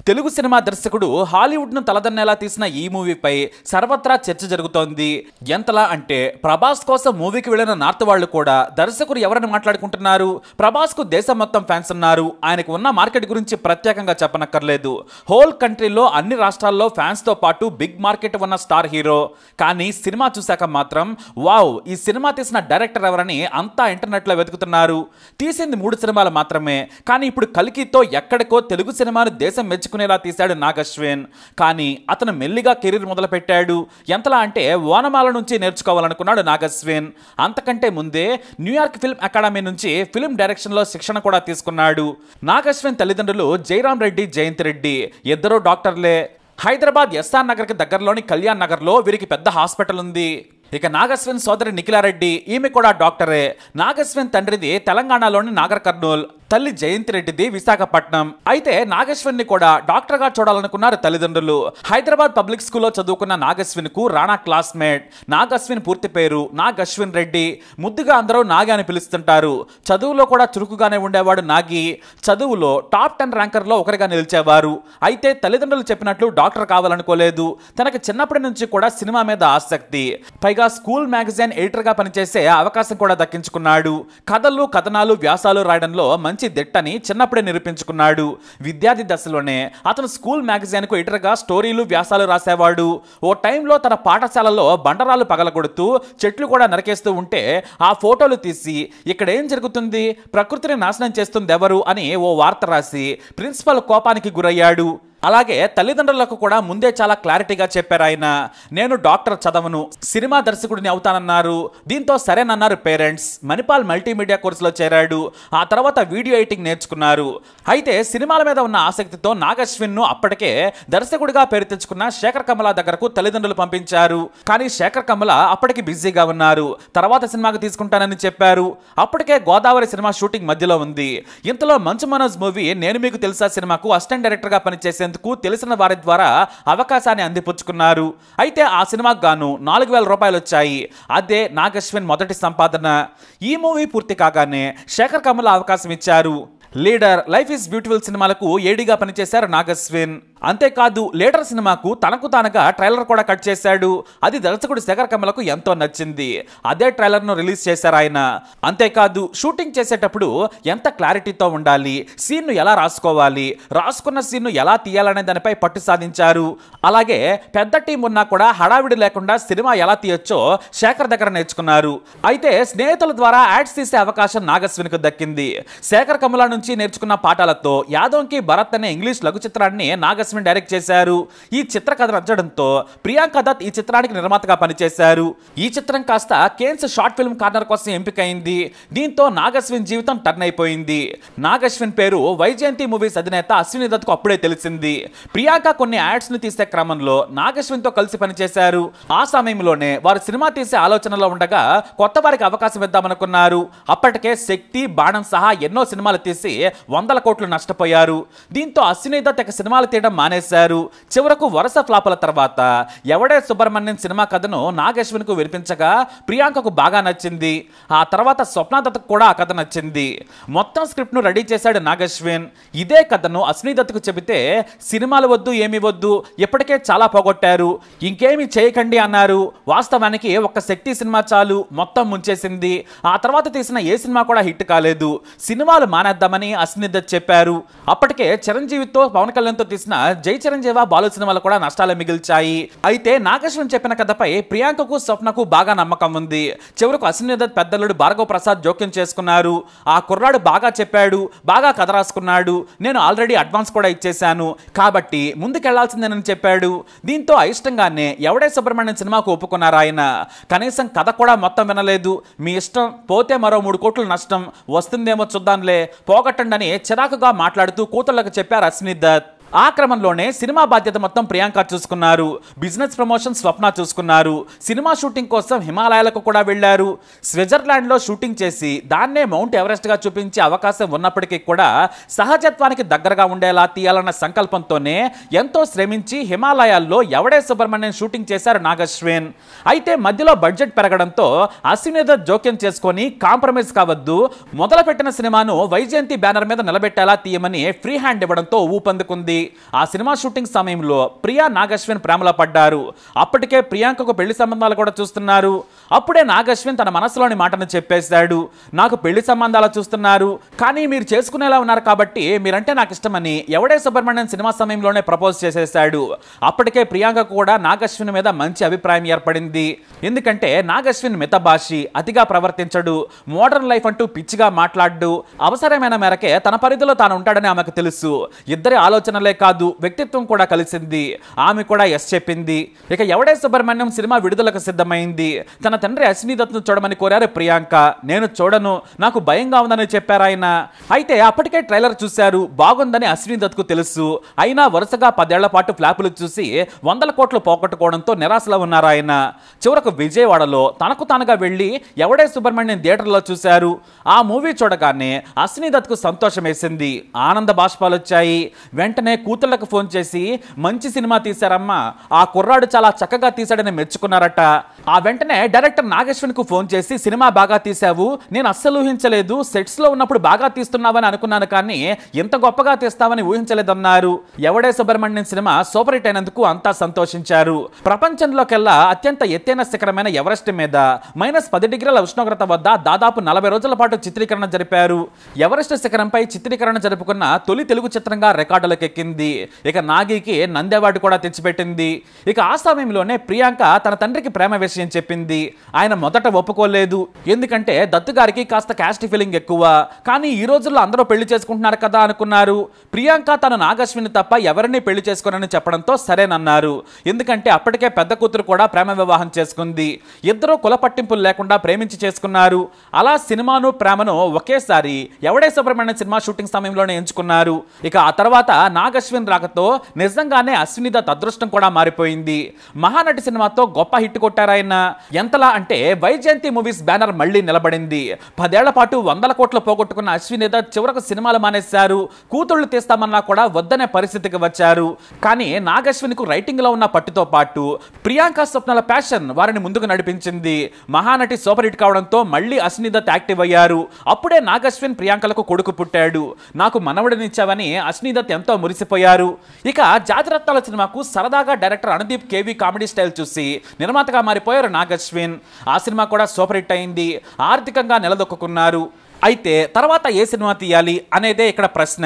Telugu cinema దర్శకుడు Hollywood ను తలదన్నేలా తీసిన ఈ మూవీపై సర్వత్రా చర్చ జరుగుతోంది. ఎంతలా అంటే ప్రభాస్ కోసం మూవీకి వెళ్లిన నార్త్ వాళ్ళు కూడా దర్శకుడు ఎవరని మాట్లాడుకుంటున్నారు. ప్రభాస్ కు దేశం మొత్తం ఫ్యాన్స్ ఉన్నారు. ఆయనకు ఉన్న మార్కెట్ గురించి ప్రత్యేకంగా చెప్పనక్కర్లేదు. హోల్ కంట్రీలో అన్ని రాష్ట్రాల్లో ఫ్యాన్స్ తో పాటు బిగ్ మార్కెట్ ఉన్న స్టార్ హీరో. కానీ సినిమా చూశాక మాత్రం వావ్, ఈ సినిమా తీసిన డైరెక్టర్ ఎవరని అంతా ఇంటర్నెట్ లో వెతుకుతున్నారు. తీసింది 3 సినిమాలు మాత్రమే, కానీ ఇప్పుడు కల్కితో ఎక్కడికో తెలుగు సినిమాను దేశం మెచ్చుకునేలా తీశాడు నాగ్ అశ్విన్. కానీ అతను మెల్లిగా కెరీర్ మొదలు పెట్టాడు. ఎంతలా అంటే ఓనమాల నుంచి నేర్చుకోవాలనుకున్నాడు నాగ్ అశ్విన్. అంతకంటే ముందే న్యూయార్క్ ఫిల్మ్ అకాడమీ నుంచి ఫిల్మ్ డైరెక్షన్ లో శిక్షణ కూడా తీసుకున్నాడు. నాగ్ అశ్విన్ తల్లిదండ్రులు జయరాం రెడ్డి, జయంతి రెడ్డి, ఇద్దరు డాక్టర్లే. హైదరాబాద్ ఎస్ఆర్ నగర్ కి దగ్గరలోని కళ్యాణ్ నగర్ లో వీరికి పెద్ద హాస్పిటల్ ఉంది. ఇక నాగ్ అశ్విన్ సోదరి నిఖిలారెడ్డి, ఈమె కూడా డాక్టరే. నాగ్ అశ్విన్ తండ్రిది తెలంగాణలోని నాగర్ కర్నూల్, తల్లి జయంతి రెడ్డిది విశాఖపట్నం. అయితే నాగ్ అశ్విన్ ని కూడా డాక్టర్ గా చూడాలనుకున్నారు తల్లిదండ్రులు. హైదరాబాద్ పబ్లిక్ స్కూల్లో చదువుకున్న నాగ్ అశ్విన్ కు రాణా క్లాస్మేట్. నాగ్ అశ్విన్ పూర్తి పేరు నాగ్ అశ్విన్ రెడ్డి. ముద్దుగా అందరూ నాగి అని పిలుస్తుంటారు. చదువులో కూడా చురుకుగానే ఉండేవాడు నాగి. చదువులో టాప్ 10 ర్యాంకర్ లో ఒకరిగా నిలిచేవారు. అయితే తల్లిదండ్రులు చెప్పినట్లు డాక్టర్ కావాలనుకోలేదు. తనకి చిన్నప్పటి నుంచి కూడా సినిమా మీద ఆసక్తి. పైగా స్కూల్ మ్యాగజైన్ ఎడిటర్ గా పనిచేసే అవకాశం కూడా దక్కించుకున్నాడు. కథలు, కథనాలు, వ్యాసాలు రాయడంలో మంచి దిట్టని చిన్నప్పుడే నిరూపించుకున్నాడు. విద్యార్థి దశలోనే అతను స్కూల్ మ్యాగజైన్ కు ఎడిటర్ గా స్టోరీలు, వ్యాసాలు రాసేవాడు. ఓ టైంలో తన పాఠశాలలో బండరాలు పగలగొడుతూ చెట్లు కూడా నరికేస్తూ ఉంటే ఆ ఫోటోలు తీసి ఇక్కడ ఏం జరుగుతుంది, ప్రకృతిని నాశనం చేస్తుంది ఎవరు అని ఓ వార్త రాసి ప్రిన్సిపల్ కోపానికి గురయ్యాడు. అలాగే తల్లిదండ్రులకు కూడా ముందే చాలా క్లారిటీగా చెప్పారు ఆయన. నేను డాక్టర్ చదవను, సినిమా దర్శకుడిని అవుతానన్నారు. దీంతో సరేనన్నారు పేరెంట్స్. మణిపాల్ మల్టీమీడియా కోర్సులో చేరాడు. ఆ తర్వాత వీడియో ఎడిటింగ్ నేర్చుకున్నారు. అయితే సినిమాల మీద ఉన్న ఆసక్తితో నాగ్ అశ్విన్ ను అప్పటికే దర్శకుడిగా పేరు తెచ్చుకున్న శేఖర్ కమల దగ్గరకు తల్లిదండ్రులు పంపించారు. కానీ శేఖర్ కమల అప్పటికి బిజీగా ఉన్నారు. తర్వాత సినిమాకి తీసుకుంటానని చెప్పారు. అప్పటికే గోదావరి సినిమా షూటింగ్ మధ్యలో ఉంది. ఇంతలో మంచు మనోజ్ మూవీ నేను మీకు తెలుసా సినిమాకు అసిస్టెంట్ డైరెక్టర్ గా పనిచేసేందుకు తెలిసిన వారి ద్వారా అవకాశాన్ని అందిపుచ్చుకున్నారు. అయితే ఆ సినిమాకు గాను 4,000 రూపాయలు వచ్చాయి. అదే నాగ్ అశ్విన్ మొదటి సంపాదన. ఈ మూవీ పూర్తి కాగానే శేఖర్ కమల అవకాశం ఇచ్చారు. లీడర్, లైఫ్ ఈజ్ బ్యూటిఫుల్ సినిమాలకు ఏడీగా పనిచేశారు నాగ్ అశ్విన్. అంతేకాదు లీడర్ సినిమాకు తనకు తానుగా ట్రైలర్ కూడా కట్ చేశాడు. అది దర్శకుడు శేఖర్ కమలకు ఎంతో నచ్చింది. అదే ట్రైలర్ ను రిలీజ్ చేశారు ఆయన. అంతేకాదు షూటింగ్ చేసేటప్పుడు ఎంత క్లారిటీతో ఉండాలి, సీన్ ను ఎలా రాసుకోవాలి, రాసుకున్న సీన్ ను ఎలా తీయాలనే దానిపై పట్టు సాధించారు. అలాగే పెద్ద టీం ఉన్నా కూడా హడావిడి లేకుండా సినిమా ఎలా తీయొచ్చో శేఖర్ దగ్గర నేర్చుకున్నారు. అయితే స్నేహితుల ద్వారా యాడ్స్ తీసే అవకాశం నాగ్ అశ్విన్ కు దక్కింది. శేఖర్ కమల నుంచి నేర్చుకున్న పాఠాలతో యాదోంకి భరత్ అనే ఇంగ్లీష్ లఘు చిత్రాన్ని నాగ్ అశ్విన్ డైరెక్ట్ చేశారు. ఈ చిత్ర కథ నచ్చడంతో ప్రియాంక దత్ ఈ చిత్రానికి నిర్మాతగా పనిచేశారు. ఈ చిత్రం కాస్త కేన్స్ షార్ట్ ఫిల్మ్ కార్నర్ కోసం ఎంపికైంది. దీంతో నాగ్ అశ్విన్ జీవితం టర్న్ అయిపోయింది. నాగ్ అశ్విన్ పేరు వైజయంతి మూవీస్ అధినేత అశ్విని దత్ కు అప్పుడే తెలిసింది. ప్రియాంక కొన్ని యాడ్స్ ను తీసే క్రమంలో నాగ్ అశ్విన్ తో కలిసి పనిచేశారు. ఆ సమయంలోనే వారు సినిమా తీసే ఆలోచనలో ఉండగా కొత్త వారికి అవకాశం ఇద్దామనుకున్నారు. అప్పటికే శక్తి, బాణం సహా ఎన్నో సినిమాలు తీసి 100 కోట్లు నష్టపోయారు. దీంతో అశ్విని దత్ ఇక సినిమాలు తీయడం మానేశారు. చివరకు వరుస ఫ్లాపుల తర్వాత ఎవడే సుబ్రహ్మణ్యం సినిమా కథను నాగ్ అశ్విన్ కు వినిపించగా ప్రియాంకకు బాగా నచ్చింది. ఆ తర్వాత స్వప్న దత్ కూడా ఆ కథ నచ్చింది. మొత్తం స్క్రిప్ట్ ను రెడీ చేశాడు నాగ్ అశ్విన్. ఇదే కథను అశ్విని దత్ కు చెబితే సినిమాలు వద్దు, ఏమి వద్దు, ఇప్పటికే చాలా పోగొట్టారు, ఇంకేమి చేయకండి అన్నారు. వాస్తవానికి ఒక్క శక్తి సినిమా చాలు, మొత్తం ముంచేసింది. ఆ తర్వాత తీసిన ఏ సినిమా కూడా హిట్ కాలేదు. సినిమాలు మానేద్దామని అశ్విని దత్ చెప్పారు. అప్పటికే చిరంజీవితో, పవన్ కళ్యాణ్ తో తీసిన జై చిరంజీవ, బాలు సినిమాలు కూడా నష్టాలు మిగిల్చాయి. అయితే నాగ్ అశ్విన్ చెప్పిన కథపై ప్రియాంకకు, స్వప్నకు బాగా నమ్మకం ఉంది. చివరకు అశ్విని దత్ పెద్దలుడు భార్గవ్ ప్రసాద్ జోక్యం చేసుకున్నారు. ఆ కుర్రాడు బాగా చెప్పాడు, బాగా కథ రాసుకున్నాడు, నేను ఆల్రెడీ అడ్వాన్స్ కూడా ఇచ్చేశాను, కాబట్టి ముందుకెళ్లాల్సిందేనని చెప్పాడు. దీంతో అయిష్టంగానే ఎవడే సుబ్రహ్మణ్యం సినిమాకు ఒప్పుకున్నారు ఆయన. కనీసం కథ కూడా మొత్తం వినలేదు. మీ ఇష్టం, పోతే మరో 3 కోట్లు నష్టం, వస్తుందేమో చూద్దాంలే, పోగొట్టండి అని చిరాకుగా మాట్లాడుతూ కూతుళ్లకు చెప్పారు అశ్విని దత్. ఆ క్రమంలోనే సినిమా బాధ్యత మొత్తం ప్రియాంక చూసుకున్నారు. బిజినెస్ ప్రమోషన్ స్వప్న చూసుకున్నారు. సినిమా షూటింగ్ కోసం హిమాలయాలకు కూడా వెళ్లారు. స్విట్జర్లాండ్ లో షూటింగ్ చేసి దాన్నే మౌంట్ ఎవరెస్ట్ గా చూపించే అవకాశం ఉన్నప్పటికీ కూడా సహజత్వానికి దగ్గరగా ఉండేలా తీయాలన్న సంకల్పంతోనే ఎంతో శ్రమించి హిమాలయాల్లో ఎవడే సుబ్రహ్మణ్యం షూటింగ్ చేశారు నాగ్ అశ్విన్. అయితే మధ్యలో బడ్జెట్ పెరగడంతో అశ్విని దత్ జోక్యం చేసుకొని కాంప్రమైజ్ కావద్దు, మొదలుపెట్టిన సినిమాను వైజయంతి బ్యానర్ మీద నిలబెట్టేలా తీయమని ఫ్రీ హ్యాండ్ ఇవ్వడంతో ఊపందుకుంది. ఆ సినిమా షూటింగ్ సమయంలో ప్రియా నాగశ్విన్ ప్రేమలో పడ్డారు. అప్పటికే ప్రియాంకకు పెళ్లి సంబంధాలు కూడా చూస్తున్నారు. అప్పుడే నాగశ్విన్ తన మనసులోని మాటను చెప్పేశాడు. నాకు పెళ్లి సంబంధాలు చూస్తున్నారు, కానీ మీరు చేసుకునేలా ఉన్నారు కాబట్టి మీరంటే నాకు ఇష్టమని ఎవడే సుబ్రహ్మణ్యం సినిమా సమయంలోనే ప్రపోజ్ చేసేశాడు. అప్పటికే ప్రియాంక కూడా నాగశ్విన్ మీద మంచి అభిప్రాయం ఏర్పడింది. ఎందుకంటే నాగశ్విన్ మితభాషి, అతిగా ప్రవర్తించడు, మోడర్న్ లైఫ్ అంటూ పిచ్చిగా మాట్లాడు, అవసరమైన మేరకే తన పరిధిలో తాను ఉంటాడని ఆమెకు తెలుసు. ఇద్దరి ఆలోచనలే కాదు, వ్యక్తిత్వం కూడా కలిసింది. ఆమె కూడా ఎస్ చెప్పింది. ఇక ఎవడే సుబ్రహ్మణ్యం సినిమా విడుదలకు సిద్ధమైంది. తన తండ్రి అశ్విని దత్ను చూడమని కోరారు ప్రియాంక. నేను చూడను, నాకు భయంగా ఉందని చెప్పారు ఆయన. అయితే అప్పటికే ట్రైలర్ చూశారు, బాగుందని అశ్విని దత్కు తెలుసు. అయినా వరుసగా 10 ఏళ్ల పాటు ఫ్లాపులు చూసి 100 కోట్లు పోగొట్టుకోవడంతో నిరాశలో ఉన్నారు ఆయన. చివరకు విజయవాడలో తనకు తానుగా వెళ్లి ఎవడే సుబ్రహ్మణ్యం థియేటర్లో చూశారు. ఆ మూవీ చూడగానే అశ్విని దత్కు సంతోషం వేసింది, ఆనంద బాష్పాలు వచ్చాయి. వెంటనే కూతుళ్లకు ఫోన్ చేసి మంచి సినిమా తీశారమ్మా, ఆ కుర్రాడు చాలా చక్కగా తీశాడని మెచ్చుకున్నారట. ఆ వెంటనే డైరెక్టర్ నాగశ్విన్ కు ఫోన్ చేసి సినిమా బాగా తీశావు, నేను అస్సలు ఊహించలేదు, సెట్స్ లో ఉన్నప్పుడు బాగా తీస్తున్నావని అనుకున్నాను, కానీ ఇంత గొప్పగా తీస్తావని ఊహించలేదన్నారు. ఎవడే సుబ్రహ్మణ్యం సినిమా సూపర్ హిట్ అయినందుకు అంతా సంతోషించారు. ప్రపంచంలోకెల్లా అత్యంత ఎత్తైన శిఖరమైన ఎవరెస్ట్ మీద -10 డిగ్రీల ఉష్ణోగ్రత వద్ద దాదాపు 40 రోజుల పాటు చిత్రీకరణ జరిపారు. ఎవరెస్ట్ శిఖరంపై చిత్రీకరణ జరుపుకున్న తొలి తెలుగు చిత్రంగా రికార్డులకు ఎక్కింది. ఇక నాగికి నంది అవార్డు కూడా తెచ్చిపెట్టింది. ఇక ఆ సమయంలోనే ప్రియాంక తన తండ్రికి ప్రేమ విషయం చెప్పింది. ఆయన మొదట ఒప్పుకోలేదు, ఎందుకంటే దత్తు గారికి కాస్త క్యాస్ట్ ఫీలింగ్ ఎక్కువ. కానీ ఈ రోజుల్లో అందరూ పెళ్లి చేసుకుంటున్నారు కదా అనుకున్నారు. ప్రియాంక తను నాగశ్విని తప్ప ఎవరిని పెళ్లి చేసుకోనని చెప్పడంతో సరేనన్నారు. ఎందుకంటే అప్పటికే పెద్ద కూతురు కూడా ప్రేమ వివాహం చేసుకుంది. ఇద్దరు కుల పట్టింపులు లేకుండా ప్రేమించి చేసుకున్నారు. అలా సినిమాను ప్రేమను ఒకేసారి ఎవడే సుబ్రహ్మణ్యం సినిమా షూటింగ్ సమయంలోనే ఎంచుకున్నారు. ఇక ఆ తర్వాత నాగశ్విన్ రాకతో నిజంగానే అశ్విని దత్ అదృష్టం కూడా మారిపోయింది. మహానటి సినిమాతో గొప్ప హిట్ కొట్టారాయన. ఎంతలా అంటే వైజయంతి మూవీస్ బ్యానర్ మళ్లీ నిలబడింది. 10 ఏళ్ల పాటు 100 కోట్లు పోగొట్టుకున్న అశ్విని దత్ చివరకు సినిమాలు మానేశారు. కూతుళ్లు తీస్తామన్నా కూడా వద్దనే పరిస్థితికి వచ్చారు. కానీ నాగశ్విన్ కు రైటింగ్ లో ఉన్న పట్టుతో పాటు ప్రియాంక స్వప్నాల ప్యాషన్ వారిని ముందుకు నడిపించింది. మహానటి సూపర్ హిట్ కావడంతో మళ్లీ అశ్విని దత్ యాక్టివ్ అయ్యారు. అప్పుడే నాగశ్విన్ ప్రియాంకలకు కొడుకు పుట్టాడు. నాకు మనవడినిచ్చావని అశ్విని దత్ ఎంతో మురిసిపోయారు. ఇక జాతిరత్నాల సినిమాకు సరదాగా director Anudeep K V comedy style చూసి నిర్మాతగా మారిపోయారు నాగశ్విన్. ఆ సినిమా కూడా సూపర్ హిట్ అయింది. ఆర్థికంగా నిలదొక్కున్నారు. అయితే తర్వాత ఏ సినిమా తీయాలి అనేదే ఇక్కడ ప్రశ్న.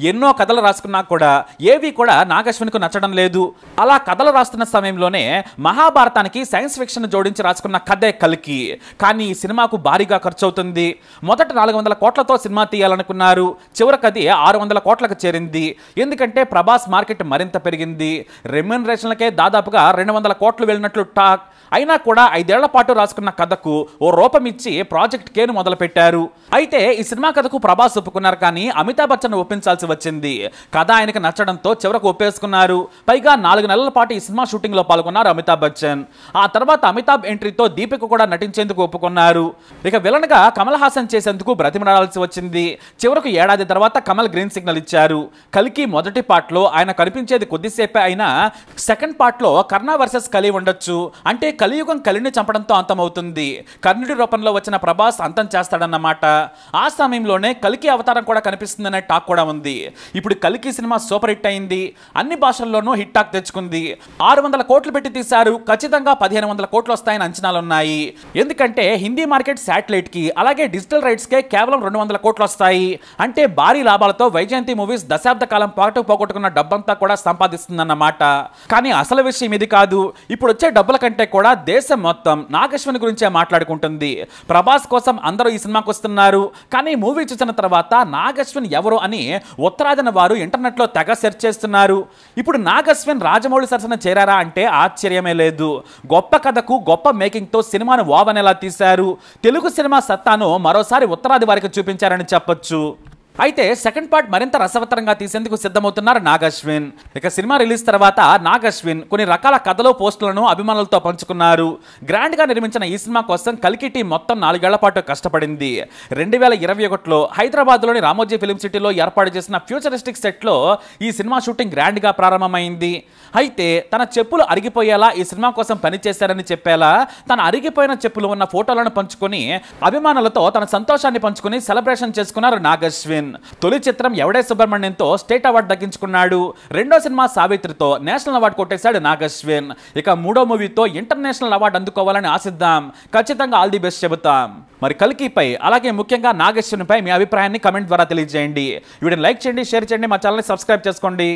ఎన్నో కథలు రాసుకున్నా కూడా ఏవి కూడా నాగశ్విన్కు నచ్చడం లేదు. అలా కథలు రాస్తున్న సమయంలోనే మహాభారతానికి సైన్స్ ఫిక్షన్ జోడించి రాసుకున్న కథే కల్కి. కానీ ఈ సినిమాకు భారీగా ఖర్చు అవుతుంది. మొదట 400 కోట్లతో సినిమా తీయాలనుకున్నారు. చివరికి అది 600 కోట్లకు చేరింది. ఎందుకంటే ప్రభాస్ మార్కెట్ మరింత పెరిగింది. రెమ్యూనరేషన్లకే దాదాపుగా 200 కోట్లు వెళ్ళినట్లు టాక్. అయినా కూడా 5 ఏళ్ల పాటు రాసుకున్న కథకు ఓ రూపం ఇచ్చి ప్రాజెక్ట్ కేను మొదలు పెట్టారు. అయితే ఈ సినిమా కథకు ప్రభాస్ ఒప్పుకున్నారు, కానీ అమితాబ్ బచ్చన్ ఒప్పించాల్సి వచ్చింది. కథ ఆయనకు నచ్చడంతో చివరకు ఒప్పేసుకున్నారు. పైగా 4 నెలల పాటు ఈ సినిమా షూటింగ్ లో పాల్గొన్నారు అమితాబ్ బచ్చన్. ఆ తర్వాత అమితాబ్ ఎంట్రీతో దీపిక కూడా నటించేందుకు ఒప్పుకున్నారు. ఇక విలన్ గా కమల్ హాసన్ చేసేందుకు బ్రతిమలాడాల్సి వచ్చింది. చివరకు ఏడాది తర్వాత కమల్ గ్రీన్ సిగ్నల్ ఇచ్చారు. కల్కి మొదటి పార్ట్ లో ఆయన కనిపించేది కొద్దిసేపే అయినా సెకండ్ పార్ట్ లో కర్ణ వర్సెస్ కలి ఉండొచ్చు. అంటే కలియుగం కలిని చంపడంతో అంతమవుతుంది. కర్ణుడి రూపంలో వచ్చిన ప్రభాస్ అంతం చేస్తాడన్నమాట. ఆ సమయంలోనే కల్కి అవతారం కూడా కనిపిస్తుందనే టాక్ కూడా ఉంది. ఇప్పుడు కల్కి సినిమా సూపర్ హిట్ అయింది. అన్ని భాషల్లోనూ హిట్ టాక్ తెచ్చుకుంది. 600 కోట్లు పెట్టి తీశారు. ఖచ్చితంగా 1500 కోట్లు వస్తాయని అంచనాలున్నాయి. ఎందుకంటే హిందీ మార్కెట్ శాటిలైట్ కి అలాగే డిజిటల్ రైట్స్ కే కేవలం 200 కోట్లు వస్తాయి. అంటే భారీ లాభాలతో వైజయంతి మూవీస్ దశాబ్ద కాలం పాటు పోగొట్టుకున్న డబ్బంతా కూడా సంపాదిస్తుందన్నమాట. కానీ అసలు విషయం ఇది కాదు. ఇప్పుడు వచ్చే డబ్బుల కంటే కూడా దేశం మొత్తం నాగశ్విన్ గురించే మాట్లాడుకుంటుంది. ప్రభాస్ కోసం అందరూ ఈ సినిమాకు వస్తున్నారు. కానీ మూవీ చూసిన తర్వాత నాగశ్విన్ ఎవరు అని ఉత్తరాదిన వారు ఇంటర్నెట్ లో తెగ సెర్చ్ చేస్తున్నారు. ఇప్పుడు నాగశ్విన్ రాజమౌళి సరసన చేరారా అంటే ఆశ్చర్యమే లేదు. గొప్ప కథకు గొప్ప మేకింగ్ తో సినిమాను వావనేలా తీశారు. తెలుగు సినిమా సత్తాను మరోసారి ఉత్తరాది వారికి చూపించారని చెప్పొచ్చు. అయితే సెకండ్ పార్ట్ మరింత రసవత్తరంగా తీసేందుకు సిద్ధమవుతున్నారు నాగశ్విన్. ఇక సినిమా రిలీజ్ తర్వాత నాగశ్విన్ కొన్ని రకాల కథలు పోస్టులను అభిమానులతో పంచుకున్నారు. గ్రాండ్ గా నిర్మించిన ఈ సినిమా కోసం కల్కి టీం మొత్తం 4 ఏళ్ల పాటు కష్టపడింది. 2021లో హైదరాబాద్ లోని రామోజీ ఫిలిం సిటీలో ఏర్పాటు చేసిన ఫ్యూచరిస్టిక్ సెట్ లో ఈ సినిమా షూటింగ్ గ్రాండ్ గా ప్రారంభమైంది. అయితే తన చెప్పులు అరిగిపోయేలా ఈ సినిమా కోసం పనిచేశారని చెప్పేలా తన అరిగిపోయిన చెప్పులు ఉన్న ఫోటోలను పంచుకొని అభిమానులతో తన సంతోషాన్ని పంచుకొని సెలబ్రేషన్ చేసుకున్నారు నాగశ్విన్. అశ్విన్. తొలి చిత్రం ఎవడే సుబ్రహ్మణ్యంతో స్టేట్ అవార్డు దక్కించుకున్నాడు. రెండో సినిమా సావిత్రితో నేషనల్ అవార్డు కొట్టేశాడు నాగ్ అశ్విన్. ఇక మూడో మూవీతో ఇంటర్నేషనల్ అవార్డు అందుకోవాలని ఆశిద్దాం. ఖచ్చితంగా ఆల్ ది బెస్ట్ చెబుతాం. మరి కల్కిపై అలాగే ముఖ్యంగా నాగ్ అశ్విన్ పై మీ అభిప్రాయాన్ని కమెంట్ ద్వారా తెలియజేయండి. వీడియోని లైక్ చేయండి, షేర్ చేయండి, మా ఛానల్ని సబ్స్క్రైబ్ చేసుకోండి.